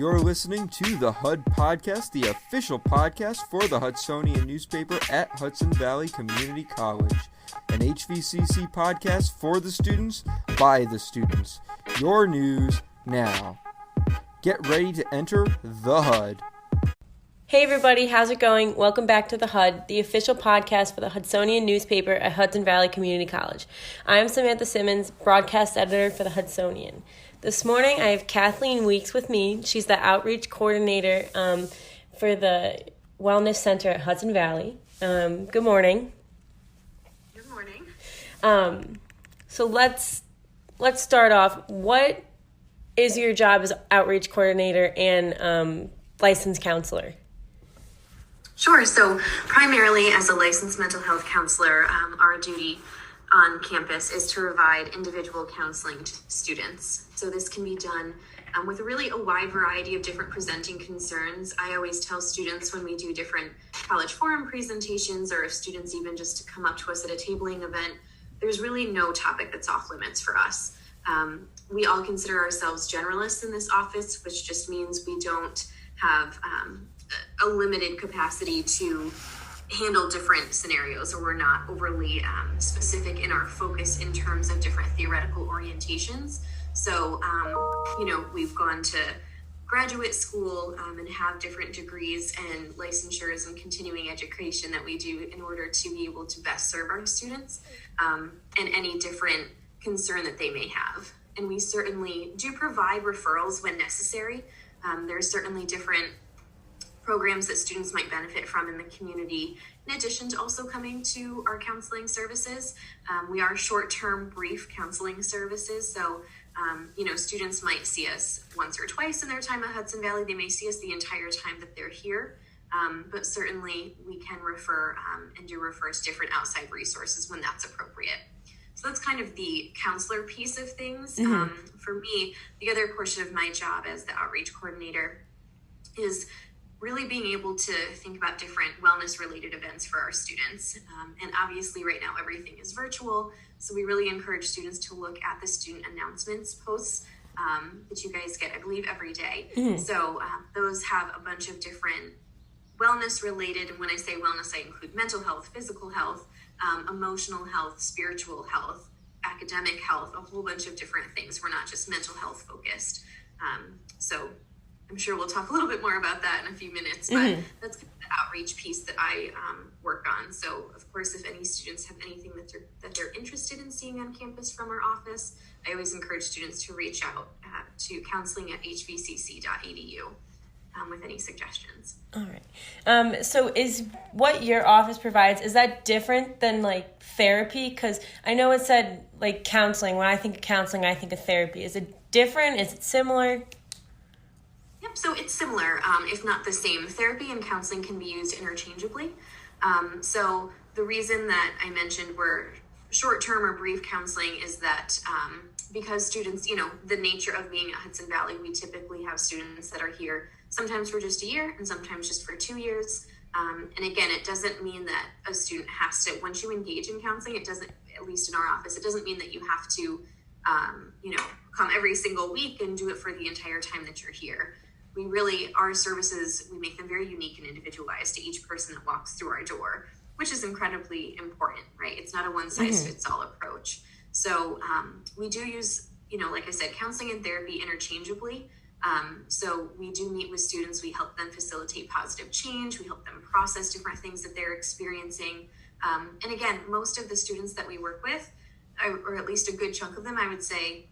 You're listening to the HUD Podcast, the official podcast for the Hudsonian newspaper at Hudson Valley Community College. An HVCC podcast for the students, by the students. Your news now. Get ready to enter the HUD. Hey everybody, how's it going? Welcome back to the HUD, the official podcast for the Hudsonian newspaper at Hudson Valley Community College. I'm Samantha Simmons, broadcast editor for the Hudsonian. This morning I have Kathleen Weeks with me. She's the outreach coordinator for the Wellness Center at Hudson Valley. Good morning. Good morning. So let's start off. What is your job as outreach coordinator and licensed counselor? Sure. So primarily as a licensed mental health counselor, our duty on campus is to provide individual counseling to students. So this can be done with really a wide variety of different presenting concerns. I always tell students when we do different college forum presentations, or if students even just to come up to us at a tabling event, there's really no topic that's off limits for us. We all consider ourselves generalists in this office, which just means we don't have a limited capacity to handle different scenarios, or we're not overly specific in our focus in terms of different theoretical orientations. So, we've gone to graduate school and have different degrees and licensures and continuing education that we do in order to be able to best serve our students and any different concern that they may have. And we certainly do provide referrals when necessary. There's certainly different programs that students might benefit from in the community, in addition to also coming to our counseling services. We are short-term brief counseling services, so students might see us once or twice in their time at Hudson Valley. They may see us the entire time that they're here, but certainly we can refer and do refer to different outside resources when that's appropriate. So that's kind of the counselor piece of things. Mm-hmm. For me, the other portion of my job as the outreach coordinator is really being able to think about different wellness-related events for our students. And obviously right now everything is virtual, so we really encourage students to look at the student announcements posts that you guys get, I believe, every day. Mm-hmm. So those have a bunch of different wellness-related, and when I say wellness, I include mental health, physical health, emotional health, spiritual health, academic health, a whole bunch of different things. We're not just mental health focused. So I'm sure we'll talk a little bit more about that in a few minutes, but mm-hmm. That's kind of the outreach piece that I work on. So, of course, if any students have anything that they're interested in seeing on campus from our office, I always encourage students to reach out to counseling@hvcc.edu with any suggestions. All right. So is what your office provides, is that different than like therapy? Because I know it said like counseling. When I think of counseling, I think of therapy. Is it different? Is it similar? Yep, so it's similar, if not the same. Therapy and counseling can be used interchangeably. So the reason that I mentioned we're short-term or brief counseling is that because students, the nature of being at Hudson Valley, we typically have students that are here sometimes for just a year and sometimes just for 2 years. And again, it doesn't mean that a student has to, once you engage in counseling, it doesn't, at least in our office, it doesn't mean that you have to, come every single week and do it for the entire time that you're here. We really, our services, we make them very unique and individualized to each person that walks through our door, which is incredibly important, right? It's not a one-size-fits-all approach. So we do use, like I said, counseling and therapy interchangeably. So we do meet with students. We help them facilitate positive change. We help them process different things that they're experiencing. And again, most of the students that we work with, or at least a good chunk of them, I would say,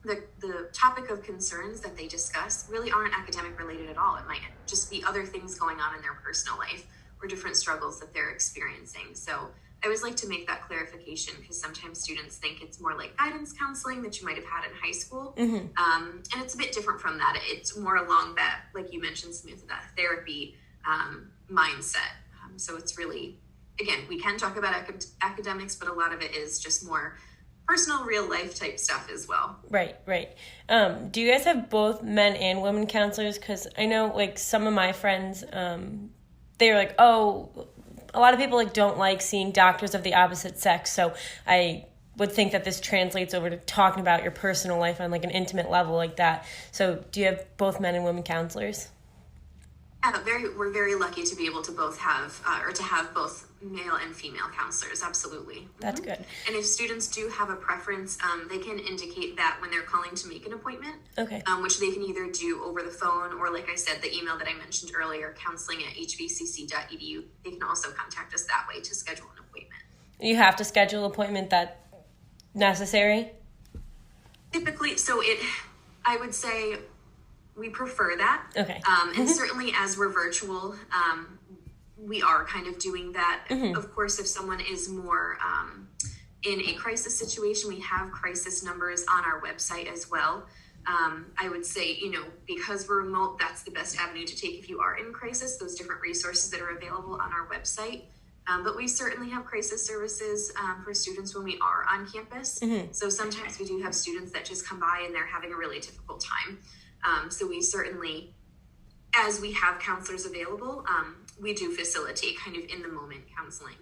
the topic of concerns that they discuss really aren't academic related at all. It might just be other things going on in their personal life or different struggles that they're experiencing. So I always like to make that clarification because sometimes students think it's more like guidance counseling that you might have had in high school. Mm-hmm. And it's a bit different from that. It's more along that, like you mentioned, Samantha, that therapy mindset. So it's really, again, we can talk about academics, but a lot of it is just more personal, real life type stuff as well. Right. Do you guys have both men and women counselors? Because I know like some of my friends, they're like, oh, a lot of people like don't like seeing doctors of the opposite sex. So I would think that this translates over to talking about your personal life on like an intimate level like that. So do you have both men and women counselors? Yeah, we're very lucky to be able to both have, or to have both male and female counselors. Absolutely. That's good. And if students do have a preference, they can indicate that when they're calling to make an appointment. Okay. Which they can either do over the phone or, like I said, the email that I mentioned earlier, counseling@hvcc.edu. They can also contact us that way to schedule an appointment. You have to schedule an appointment that's necessary? Typically, I would say we prefer that. Okay. And certainly as we're virtual, we are kind of doing that. Mm-hmm. Of course, if someone is more in a crisis situation, we have crisis numbers on our website as well. I would say, because we're remote, that's the best avenue to take if you are in crisis, those different resources that are available on our website. But we certainly have crisis services for students when we are on campus. Mm-hmm. So sometimes we do have students that just come by and they're having a really difficult time. So we certainly, as we have counselors available, we do facilitate kind of in the moment counseling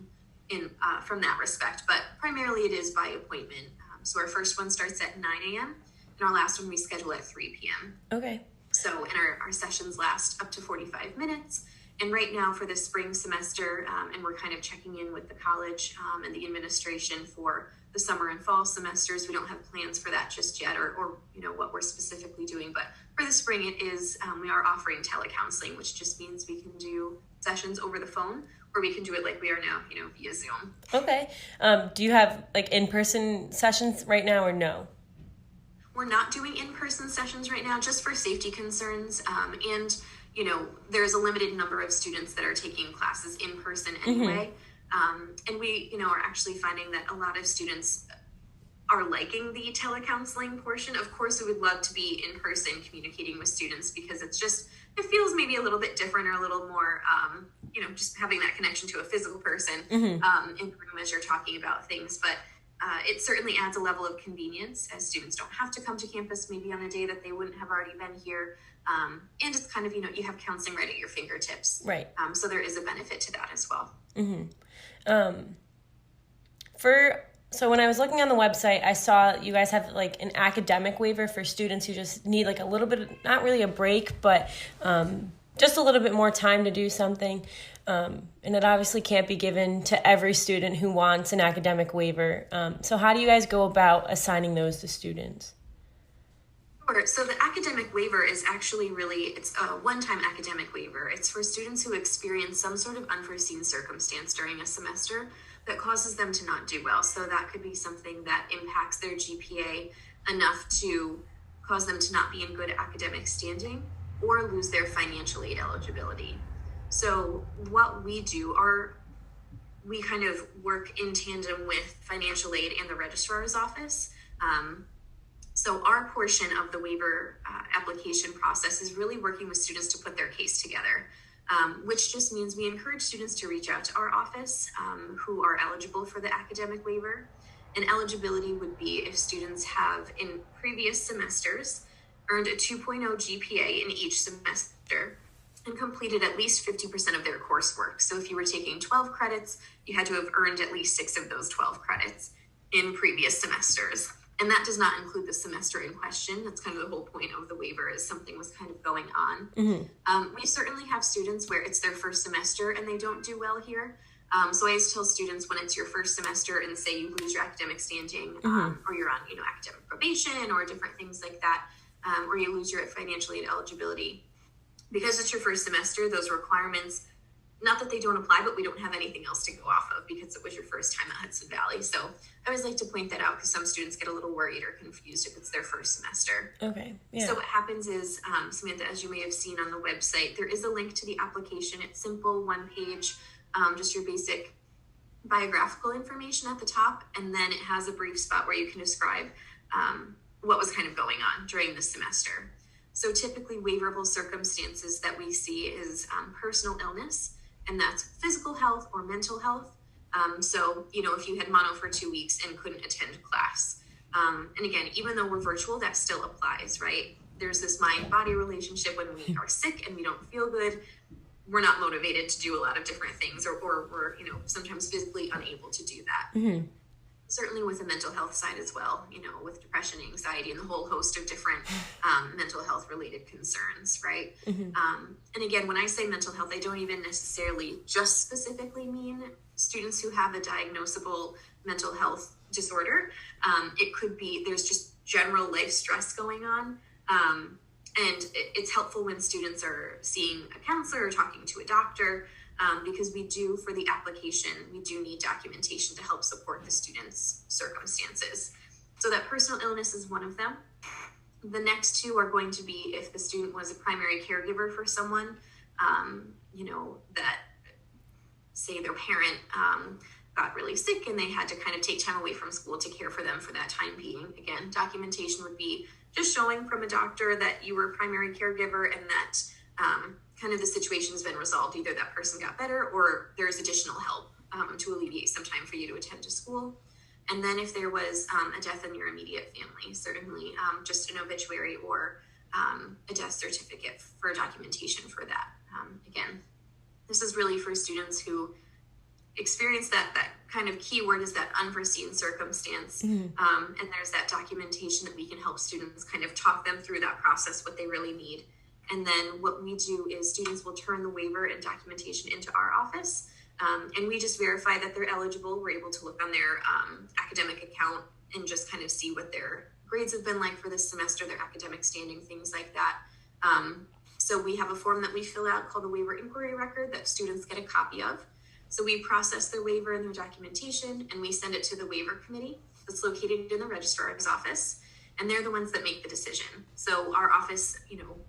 from that respect. But primarily it is by appointment. So our first one starts at 9 a.m. and our last one we schedule at 3 p.m. Okay. So, and our sessions last up to 45 minutes. And right now for the spring semester, and we're kind of checking in with the college and the administration for the summer and fall semesters. We don't have plans for that just yet or what we're specifically doing. But for the spring, it is, we are offering telecounseling, which just means we can do sessions over the phone, or we can do it like we are now, via Zoom. Okay. Do you have like in-person sessions right now or no? We're not doing in-person sessions right now just for safety concerns. And there's a limited number of students that are taking classes in person anyway. Mm-hmm. And we, are actually finding that a lot of students are liking the telecounseling portion. Of course, we would love to be in person communicating with students because it feels maybe a little bit different or a little more, just having that connection to a physical person in the room as you're talking about things. But it certainly adds a level of convenience as students don't have to come to campus maybe on a day that they wouldn't have already been here. And just kind of, you have counseling right at your fingertips. Right. So there is a benefit to that as well. Mm-hmm. So when I was looking on the website, I saw you guys have like an academic waiver for students who just need like a little bit, not really a break, but just a little bit more time to do something. And it obviously can't be given to every student who wants an academic waiver. So how do you guys go about assigning those to students? Sure. So the academic waiver is actually it's a one-time academic waiver. It's for students who experience some sort of unforeseen circumstance during a semester that causes them to not do well. So that could be something that impacts their GPA enough to cause them to not be in good academic standing or lose their financial aid eligibility. So what we do we kind of work in tandem with financial aid and the registrar's office. So our portion of the waiver application process is really working with students to put their case together, which just means we encourage students to reach out to our office who are eligible for the academic waiver. And eligibility would be if students have in previous semesters earned a 2.0 GPA in each semester and completed at least 50% of their coursework. So if you were taking 12 credits, you had to have earned at least 6 of those 12 credits in previous semesters. And that does not include the semester in question. That's kind of the whole point of the waiver is something was kind of going on. Mm-hmm. We certainly have students where it's their first semester and they don't do well here. So I always tell students when it's your first semester and say you lose your academic standing or you're on academic probation or different things like that, or you lose your financial aid eligibility. Because it's your first semester, those requirements, not that they don't apply, but we don't have anything else to go off of because it was your first time at Hudson Valley. So I always like to point that out because some students get a little worried or confused if it's their first semester. Okay. Yeah. So what happens is, Samantha, as you may have seen on the website, there is a link to the application. It's simple, one page, just your basic biographical information at the top. And then it has a brief spot where you can describe what was kind of going on during the semester. So typically waiverable circumstances that we see is personal illness, and that's physical health or mental health. So, if you had mono for 2 weeks and couldn't attend class. And again, even though we're virtual, that still applies, right? There's this mind-body relationship when we are sick and we don't feel good. We're not motivated to do a lot of different things or we're, sometimes physically unable to do that. Mm-hmm. certainly with the mental health side as well, with depression, anxiety, and the whole host of different mental health related concerns, right? And again, when I say mental health, I don't even necessarily just specifically mean students who have a diagnosable mental health disorder. It could be, there's just general life stress going on. And it's helpful when students are seeing a counselor or talking to a doctor, because for the application, we do need documentation to help support the student's circumstances. So that personal illness is one of them. The next two are going to be if the student was a primary caregiver for someone, that say their parent got really sick and they had to kind of take time away from school to care for them for that time being. Again, documentation would be just showing from a doctor that you were a primary caregiver and that kind of the situation has been resolved. Either that person got better or there's additional help to alleviate some time for you to attend to school. And then if there was a death in your immediate family, certainly just an obituary or a death certificate for documentation for that. Again, this is really for students who experience that kind of key word is that unforeseen circumstance. And there's that documentation that we can help students kind of talk them through that process, what they really need. And then what we do is students will turn the waiver and documentation into our office. And we just verify that they're eligible. We're able to look on their academic account and just kind of see what their grades have been like for this semester, their academic standing, things like that. So we have a form that we fill out called the waiver inquiry record that students get a copy of. So we process their waiver and their documentation, and we send it to the waiver committee that's located in the registrar's office, and they're the ones that make the decision. So our office,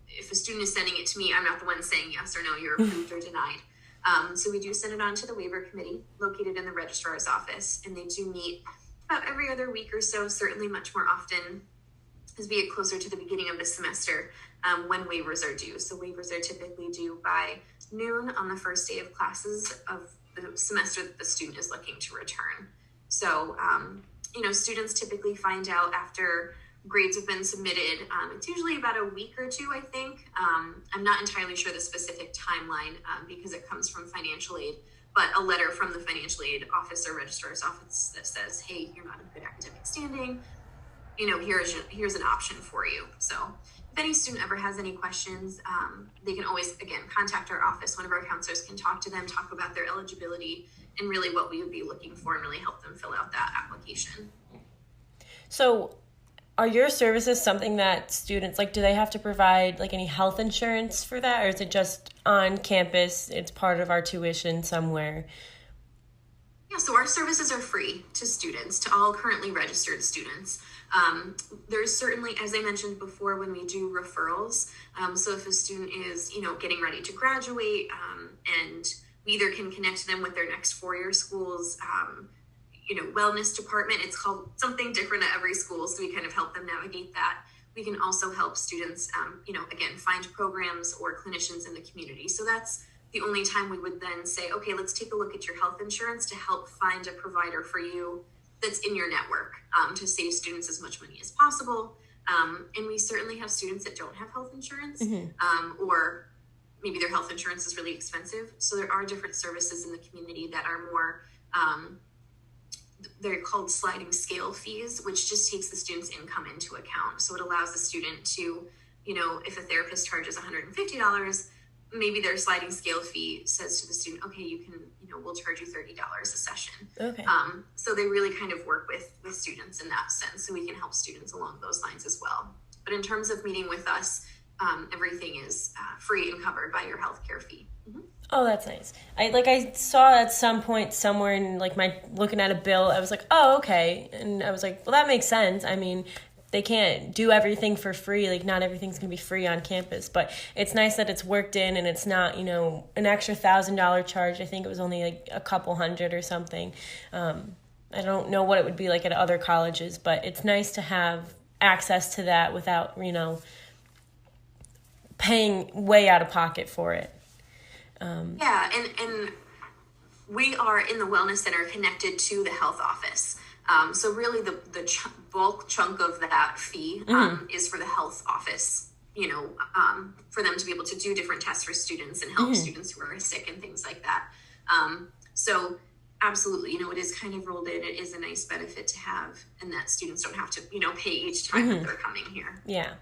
if a student is sending it to me, I'm not the one saying yes or no, you're approved or denied. So we do send it on to the waiver committee located in the registrar's office, and they do meet about every other week or so, certainly much more often as we get closer to the beginning of the semester when waivers are due. So waivers are typically due by noon on the first day of classes of the semester that the student is looking to return. So, students typically find out after grades have been submitted. It's usually about a week or two, I think. I'm not entirely sure the specific timeline because it comes from financial aid, but a letter from the financial aid office or registrar's office that says, hey, you're not in good academic standing. Here's an option for you. So if any student ever has any questions, they can always, again, contact our office. One of our counselors can talk to them, talk about their eligibility and really what we would be looking for and really help them fill out that application. So are your services something that students, do they have to provide any health insurance for that? Or is it just on campus, it's part of our tuition somewhere? Yeah, so our services are free to students, to all currently registered students. There's certainly, as I mentioned before, when we do referrals, so if a student is, getting ready to graduate, and we either can connect them with their next 4-year school's, wellness department. It's called something different at every school, so we kind of help them navigate that. We can also help students, again, find programs or clinicians in the community. So that's the only time we would then say, okay, let's take a look at your health insurance to help find a provider for you that's in your network, to save students as much money as possible. And we certainly have students that don't have health insurance, or maybe their health insurance is really expensive. So there are different services in the community that are more, they're called sliding scale fees, which just takes the student's income into account. So it allows the student to, if a therapist charges $150, maybe their sliding scale fee says to the student, okay, you can, we'll charge you $30 a session. Okay. So they really kind of work with students in that sense. So we can help students along those lines as well. But in terms of meeting with us, everything is free and covered by your healthcare fee. Mm-hmm. Oh, that's nice. I saw at some point somewhere in my looking at a bill, I was like, oh, okay. And I was like, well, that makes sense. I mean, they can't do everything for free. Not everything's going to be free on campus, but it's nice that it's worked in and it's not, an extra $1,000 charge. I think it was only a couple hundred or something. I don't know what it would be like at other colleges, but it's nice to have access to that without, paying way out of pocket for it. Yeah, and we are in the Wellness Center connected to the health office. So really the bulk chunk of that fee is for the health office, for them to be able to do different tests for students and help students who are sick and things like that. So Absolutely. It is kind of rolled in. It is a nice benefit to have, and that students don't have to, pay each time that they're coming here. Yeah.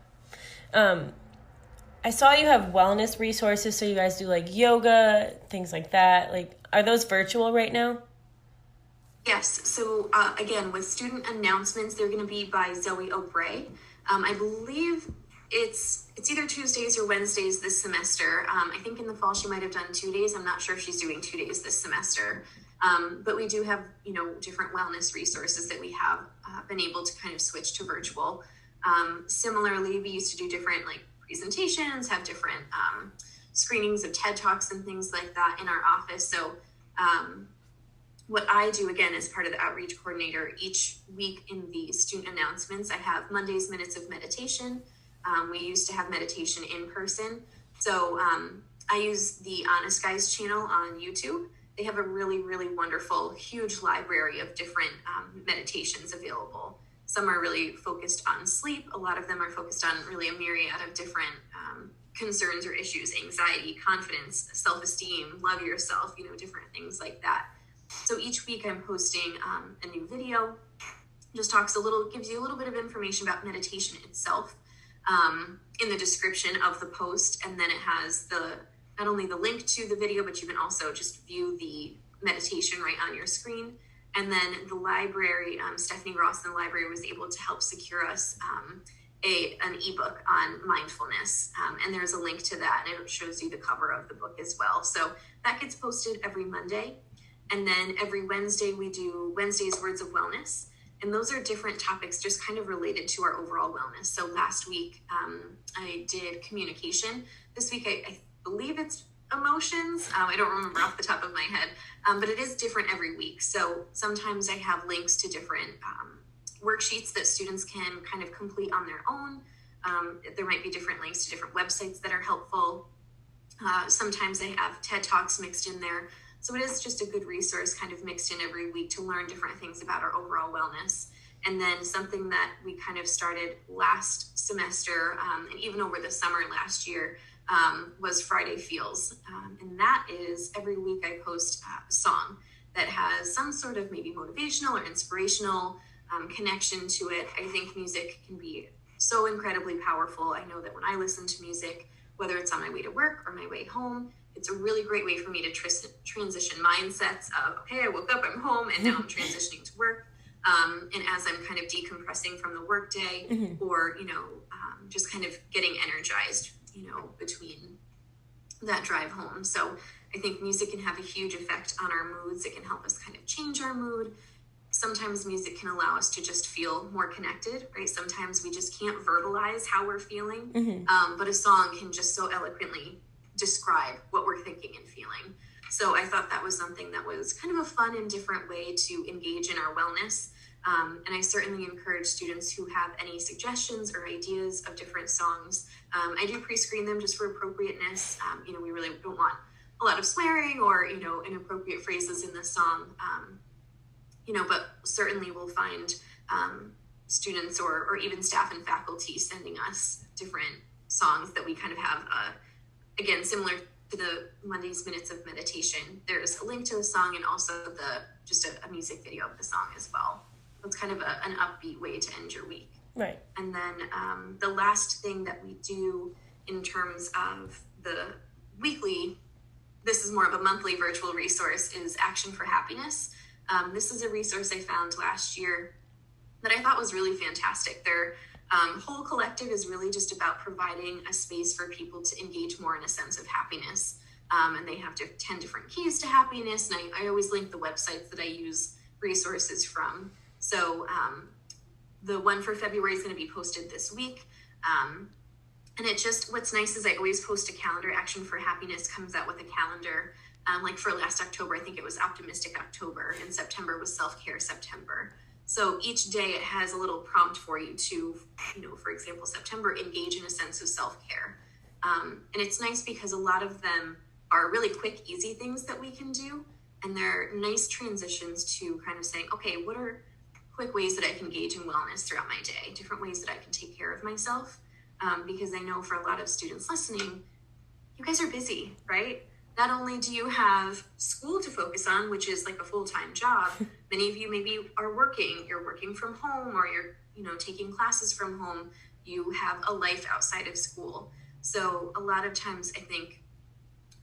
I saw you have wellness resources, so you guys do like yoga, things like that. Like, are those virtual right now? Yes. So again, with student announcements, they're going to be by Zoe O'Bray. I believe it's either Tuesdays or Wednesdays this semester. I think in the fall she might have done 2 days. I'm not sure if she's doing 2 days this semester. But we do have, different wellness resources that we have been able to kind of switch to virtual. Similarly, we used to do different presentations, have different screenings of TED Talks and things like that in our office. So what I do, again, as part of the outreach coordinator, each week in the student announcements, I have Monday's Minutes of Meditation. We used to have meditation in person. So I use the Honest Guys channel on YouTube. They have a really, really wonderful, huge library of different meditations available. Some are really focused on sleep. A lot of them are focused on really a myriad of different concerns or issues: anxiety, confidence, self-esteem, love yourself, different things like that. So each week I'm posting a new video, gives you a little bit of information about meditation itself in the description of the post. And then it has not only the link to the video, but you can also just view the meditation right on your screen. And then the library, Stephanie Ross in the library was able to help secure us an ebook on mindfulness. And there's a link to that, and it shows you the cover of the book as well. So that gets posted every Monday. And then every Wednesday we do Wednesday's Words of Wellness. And those are different topics just kind of related to our overall wellness. So last week I did communication. This week I believe it's emotions. I don't remember off the top of my head, but it is different every week. So sometimes I have links to different worksheets that students can kind of complete on their own. There might be different links to different websites that are helpful. Sometimes I have TED Talks mixed in there. So it is just a good resource kind of mixed in every week to learn different things about our overall wellness. And then something that we kind of started last semester and even over the summer last year was Friday Feels. And that is every week I post a song that has some sort of maybe motivational or inspirational connection to it. I think music can be so incredibly powerful. I know that when I listen to music, whether it's on my way to work or my way home, it's a really great way for me to transition mindsets of, okay, I woke up, I'm home, and now I'm transitioning to work. And as I'm kind of decompressing from the workday, or, just kind of getting energized, between that drive home. So I think music can have a huge effect on our moods. It can help us kind of change our mood. Sometimes music can allow us to just feel more connected, right? Sometimes we just can't verbalize how we're feeling, but a song can just so eloquently describe what we're thinking and feeling. So I thought that was something that was kind of a fun and different way to engage in our wellness. And I certainly encourage students who have any suggestions or ideas of different songs. I do pre-screen them just for appropriateness. We really don't want a lot of swearing or, inappropriate phrases in the song. But certainly we'll find students or even staff and faculty sending us different songs that we kind of have, again, similar to the Monday's Minutes of Meditation. There's a link to the song and also just a music video of the song as well. It's kind of an upbeat way to end your week. Right. And then the last thing that we do in terms of the weekly, this is more of a monthly virtual resource, is Action for Happiness. This is a resource I found last year that I thought was really fantastic. Their whole collective is really just about providing a space for people to engage more in a sense of happiness. And they have 10 different keys to happiness. And I always link the websites that I use resources from. So the one for February is going to be posted this week. And what's nice is I always post a calendar. Action for Happiness comes out with a calendar. Like for last October, I think it was Optimistic October, and September was Self-Care September. So each day it has a little prompt for you to, for example, September, engage in a sense of self-care. And it's nice because a lot of them are really quick, easy things that we can do. And they're nice transitions to kind of saying, okay, what are quick ways that I can engage in wellness throughout my day, different ways that I can take care of myself. Because I know for a lot of students listening, you guys are busy, right? not only do you have school to focus on, which is like a full-time job, many of you maybe are you're working from home, or you're, taking classes from home. You have a life outside of school. So a lot of times I think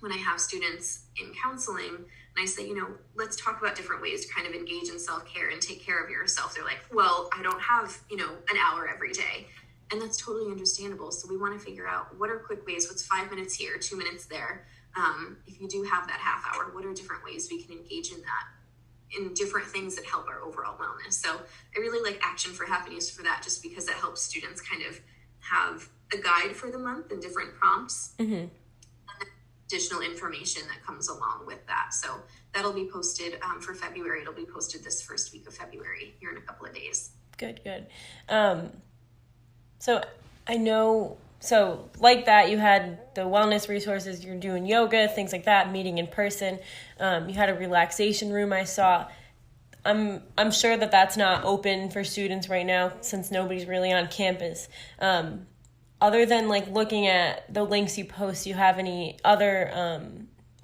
when I have students in counseling and I say, let's talk about different ways to kind of engage in self-care and take care of yourself, they're like, well, I don't have, an hour every day. And that's totally understandable. So we want to figure out what are quick ways, what's 5 minutes here, 2 minutes there. If you do have that half hour, what are different ways we can engage in that, in different things that help our overall wellness? So I really like Action for Happiness for that, just because it helps students kind of have a guide for the month and different prompts. Mm-hmm. And additional information that comes along with that. So that'll be posted for February. It'll be posted this first week of February, here in a couple of days. Good. So I know, like that, you had the wellness resources, you're doing yoga, things like that, meeting in person. You had a relaxation room I saw. I'm sure that that's not open for students right now since nobody's really on campus. Other than looking at the links you post, do you have any other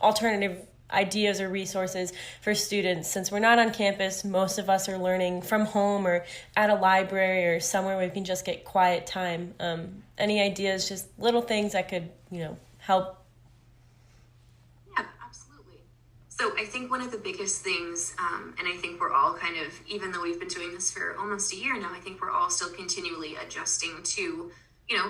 alternative ideas or resources for students? Since we're not on campus, most of us are learning from home or at a library or somewhere where we can just get quiet time. Any ideas, just little things that could, help? Yeah, absolutely. So I think one of the biggest things, and I think we're all kind of, even though we've been doing this for almost a year now, I think we're all still continually adjusting to,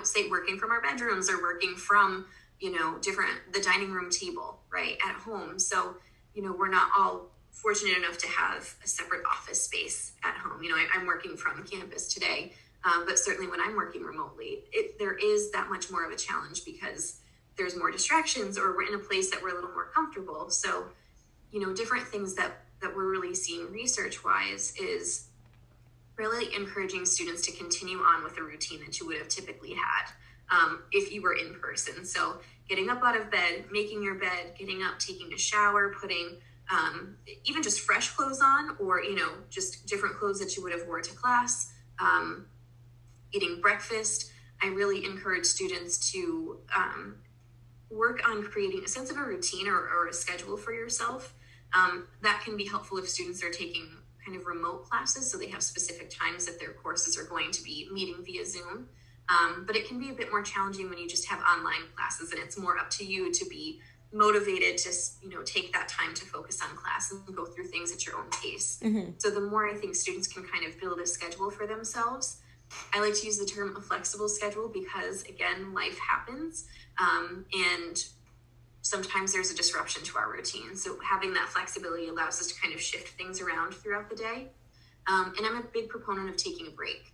say working from our bedrooms or working from, the dining room table, right, at home. So, we're not all fortunate enough to have a separate office space at home. I'm working from campus today, but certainly when I'm working remotely, there is that much more of a challenge because there's more distractions, or we're in a place that we're a little more comfortable. So, different things that we're really seeing research-wise is really encouraging students to continue on with a routine that you would have typically had if you were in person. So getting up out of bed, making your bed, getting up, taking a shower, putting even just fresh clothes on, or, just different clothes that you would have wore to class, eating breakfast. I really encourage students to work on creating a sense of a routine or a schedule for yourself. That can be helpful if students are taking kind of remote classes, so they have specific times that their courses are going to be meeting via Zoom. But it can be a bit more challenging when you just have online classes, and it's more up to you to be motivated to, take that time to focus on class and go through things at your own pace. Mm-hmm. So the more I think students can kind of build a schedule for themselves, I like to use the term a flexible schedule because, again, life happens, and sometimes there's a disruption to our routine. So having that flexibility allows us to kind of shift things around throughout the day. And I'm a big proponent of taking a break.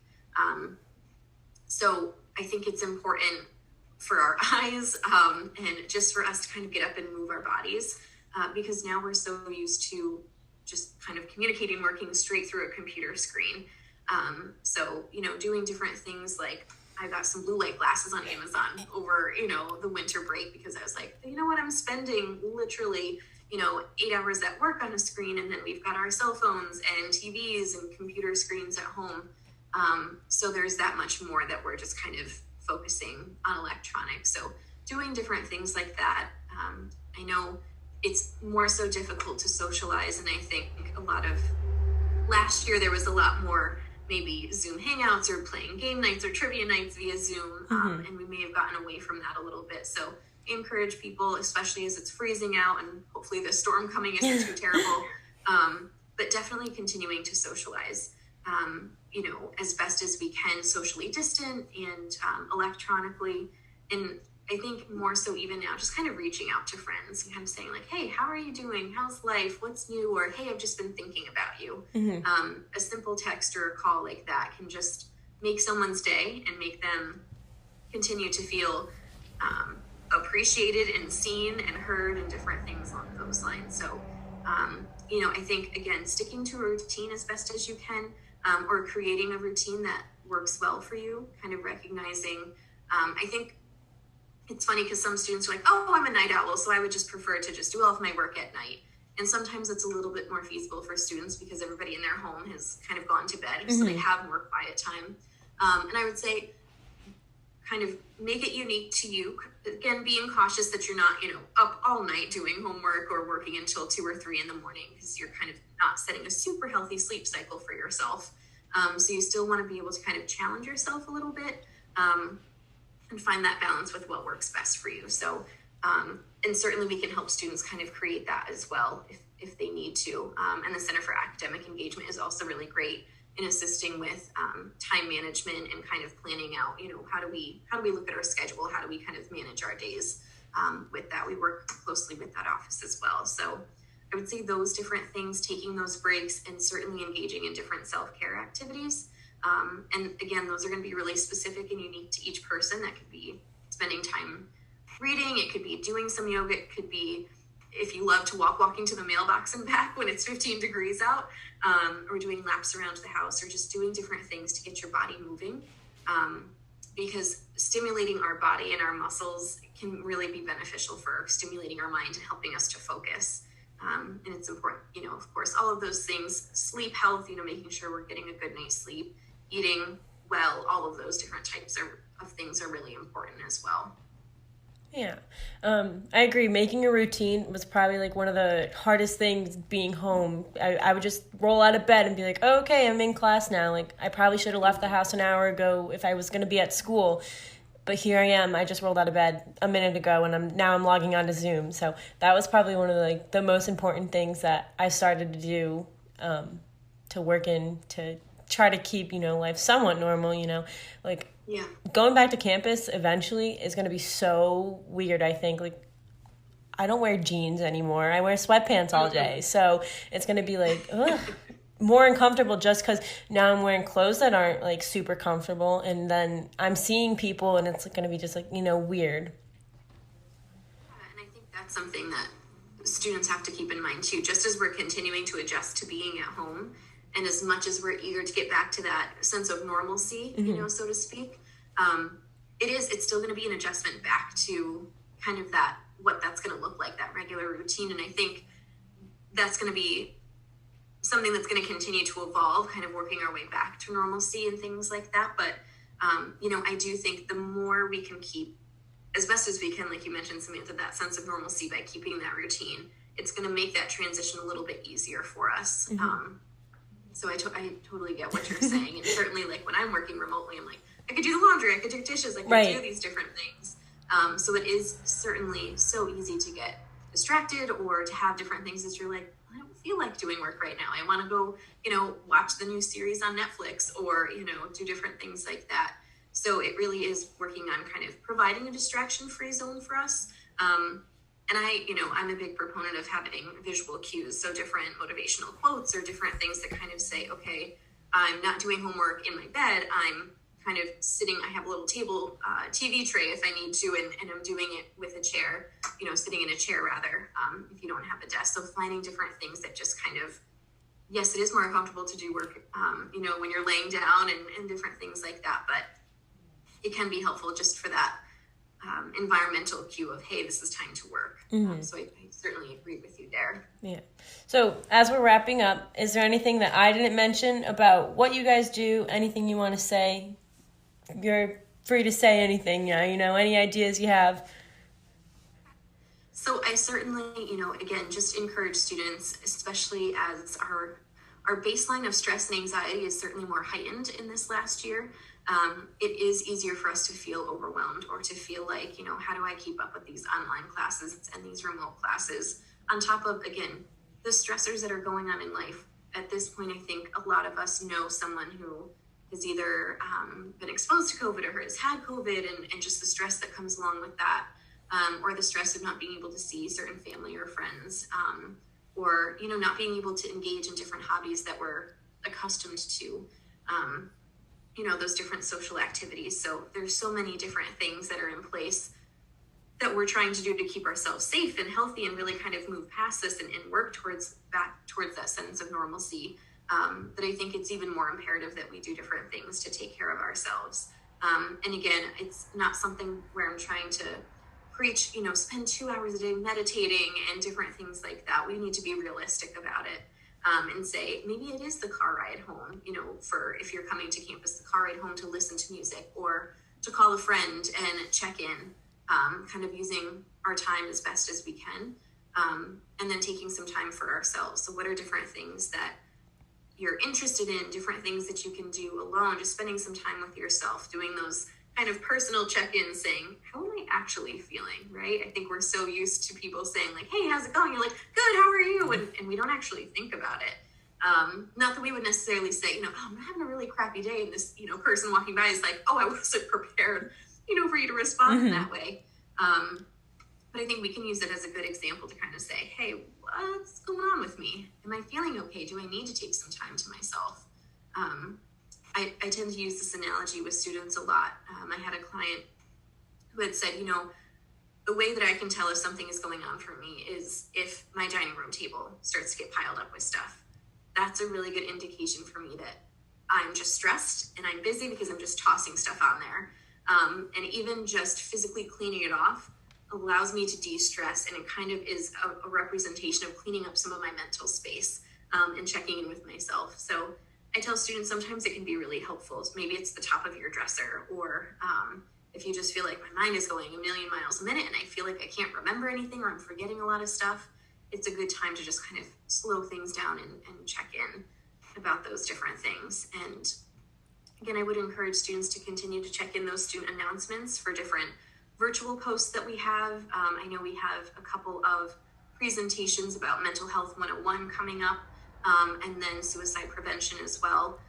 So I think it's important for our eyes and just for us to kind of get up and move our bodies because now we're so used to just kind of communicating, working straight through a computer screen. So, doing different things like I got some blue light glasses on Amazon over, the winter break because I was like, I'm spending literally, 8 hours at work on a screen, and then we've got our cell phones and TVs and computer screens at home. So there's that much more that we're just kind of focusing on electronics. So doing different things like that. I know it's more so difficult to socialize. And I think last year there was a lot more maybe Zoom hangouts or playing game nights or trivia nights via Zoom. And we may have gotten away from that a little bit. So I encourage people, especially as it's freezing out and hopefully the storm coming isn't too terrible, but definitely continuing to socialize. As best as we can, socially distant and electronically. And I think more so even now, just kind of reaching out to friends and kind of saying like, hey, how are you doing? How's life? What's new? Or, hey, I've just been thinking about you. Mm-hmm. A simple text or a call like that can just make someone's day and make them continue to feel appreciated and seen and heard and different things along those lines. So, I think, again, sticking to a routine as best as you can, or creating a routine that works well for you, kind of recognizing, I think it's funny because some students are like, oh, I'm a night owl, so I would just prefer to just do all of my work at night. And sometimes it's a little bit more feasible for students because everybody in their home has kind of gone to bed, so they have more quiet time. And I would say kind of make it unique to you. Again, being cautious that you're not, up all night doing homework or working until 2 or 3 in the morning, because you're kind of not setting a super healthy sleep cycle for yourself. So you still want to be able to kind of challenge yourself a little bit and find that balance with what works best for you. So, and certainly we can help students kind of create that as well if they need to. And the Center for Academic Engagement is also really great in assisting with time management and kind of planning out, how do we look at our schedule? How do we kind of manage our days with that? We work closely with that office as well. So I would say those different things, taking those breaks and certainly engaging in different self-care activities. And again, those are going to be really specific and unique to each person. That could be spending time reading. It could be doing some yoga. It could be, if you love to walking to the mailbox and back when it's 15 degrees out, or doing laps around the house, or just doing different things to get your body moving. Because stimulating our body and our muscles can really be beneficial for stimulating our mind and helping us to focus. And it's important, of course, all of those things, sleep health, making sure we're getting a good night's sleep, eating well, all of those different types of things are really important as well. Yeah, I agree. Making a routine was probably like one of the hardest things being home. I would just roll out of bed and be like, oh, okay, I'm in class now. Like, I probably should have left the house an hour ago if I was going to be at school. But here I am. I just rolled out of bed a minute ago, and I'm logging on to Zoom. So that was probably one of the most important things that I started to do to work in to try to keep life somewhat normal. Yeah. Going back to campus eventually is going to be so weird, I think. Like, I don't wear jeans anymore. I wear sweatpants all day. So it's going to be like, ugh, more uncomfortable just because now I'm wearing clothes that aren't like super comfortable. And then I'm seeing people and it's going to be just like, weird. And I think that's something that students have to keep in mind too, just as we're continuing to adjust to being at home. And as much as we're eager to get back to that sense of normalcy, so to speak, it's still going to be an adjustment back to kind of what that's going to look like, that regular routine. And I think that's going to be something that's going to continue to evolve, kind of working our way back to normalcy and things like that. But, I do think the more we can keep, as best as we can, like you mentioned, Samantha, that sense of normalcy by keeping that routine, it's going to make that transition a little bit easier for us. So I totally get what you're saying. And certainly, like, when I'm working remotely, I'm like, I could do the laundry, I could do dishes, I could do these different things. So it is certainly so easy to get distracted or to have different things that you're like, I don't feel like doing work right now. I want to go, watch the new series on Netflix or, do different things like that. So it really is working on kind of providing a distraction-free zone for us. And I'm a big proponent of having visual cues. So different motivational quotes or different things that kind of say, okay, I'm not doing homework in my bed. I'm kind of sitting, I have a little table TV tray if I need to, and I'm doing it with a chair, sitting in a chair rather, if you don't have a desk. So finding different things that just kind of, yes, it is more comfortable to do work, when you're laying down and different things like that, but it can be helpful just for that environmental cue of, hey, this is time to work. So I certainly agree with you there. Yeah. So as we're wrapping up, is there anything that I didn't mention about what you guys do? Anything you want to say? You're free to say anything, any ideas you have. So I certainly, again, just encourage students, especially as our baseline of stress and anxiety is certainly more heightened in this last year. It is easier for us to feel overwhelmed or to feel like, how do I keep up with these online classes and these remote classes on top of, again, the stressors that are going on in life. At this point, I think a lot of us know someone who has either been exposed to COVID or has had COVID and just the stress that comes along with that, or the stress of not being able to see certain family or friends, or, not being able to engage in different hobbies that we're accustomed to. Those different social activities. So there's so many different things that are in place that we're trying to do to keep ourselves safe and healthy and really kind of move past this and work back towards that sense of normalcy. That I think it's even more imperative that we do different things to take care of ourselves. And again, it's not something where I'm trying to preach, spend 2 hours a day meditating and different things like that. We need to be realistic about it. And say, maybe it is the car ride home, for if you're coming to campus, the car ride home to listen to music or to call a friend and check in, kind of using our time as best as we can, and then taking some time for ourselves. So what are different things that you're interested in, different things that you can do alone, just spending some time with yourself, doing those kind of personal check-ins, saying, how am I actually feeling, right? I think we're so used to people saying like, hey, how's it going? You're like, good, how are you? And we don't actually think about it. Not that we would necessarily say, oh, I'm having a really crappy day, and this, person walking by is like, oh, I wasn't prepared, for you to respond in that way. But I think we can use it as a good example to kind of say, hey, what's going on with me? Am I feeling okay? Do I need to take some time to myself? I tend to use this analogy with students a lot. I had a client who had said, the way that I can tell if something is going on for me is if my dining room table starts to get piled up with stuff. That's a really good indication for me that I'm just stressed and I'm busy because I'm just tossing stuff on there. And even just physically cleaning it off allows me to de-stress, and it kind of is a representation of cleaning up some of my mental space and checking in with myself. So I tell students sometimes it can be really helpful. Maybe it's the top of your dresser, or if you just feel like my mind is going a million miles a minute and I feel like I can't remember anything or I'm forgetting a lot of stuff, it's a good time to just kind of slow things down and check in about those different things. And again, I would encourage students to continue to check in those student announcements for different virtual posts that we have. I know we have a couple of presentations about Mental Health 101 coming up, and then suicide prevention as well.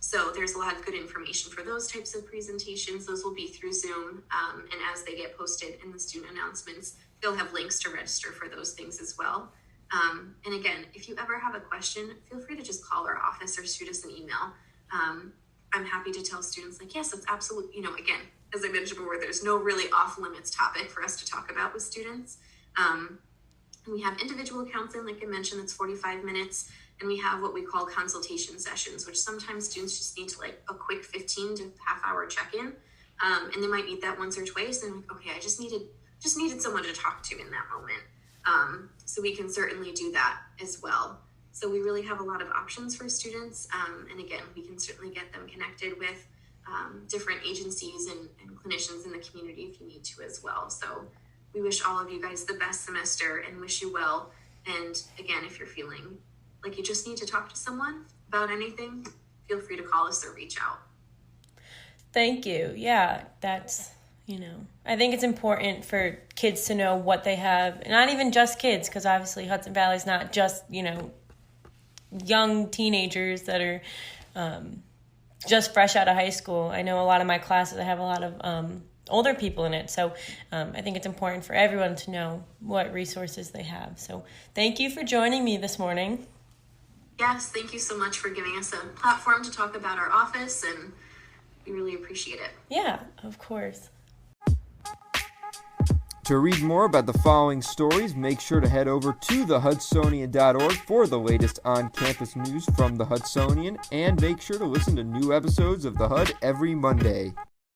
So there's a lot of good information for those types of presentations. Those will be through Zoom, and as they get posted in the student announcements, they'll have links to register for those things as well. And again, if you ever have a question, feel free to just call our office or shoot us an email. I'm happy to tell students like, yes, it's absolutely, again, as I mentioned before, there's no really off limits topic for us to talk about with students. And we have individual counseling, like I mentioned, that's 45 minutes. And we have what we call consultation sessions, which sometimes students just need to like a quick 15 to half hour check-in. And they might need that once or twice. And like, okay, I just needed someone to talk to in that moment. So we can certainly do that as well. So we really have a lot of options for students. And again, we can certainly get them connected with different agencies and clinicians in the community if you need to as well. So we wish all of you guys the best semester and wish you well. And again, if you're feeling like you just need to talk to someone about anything, feel free to call us or reach out. Thank you. Yeah, that's, I think it's important for kids to know what they have, and not even just kids, because obviously Hudson Valley is not just, young teenagers that are just fresh out of high school. I know a lot of my classes, I have a lot of older people in it. So I think it's important for everyone to know what resources they have. So thank you for joining me this morning. Yes, thank you so much for giving us a platform to talk about our office, and we really appreciate it. Yeah, of course. To read more about the following stories, make sure to head over to thehudsonian.org for the latest on-campus news from the Hudsonian, and make sure to listen to new episodes of The HUD every Monday.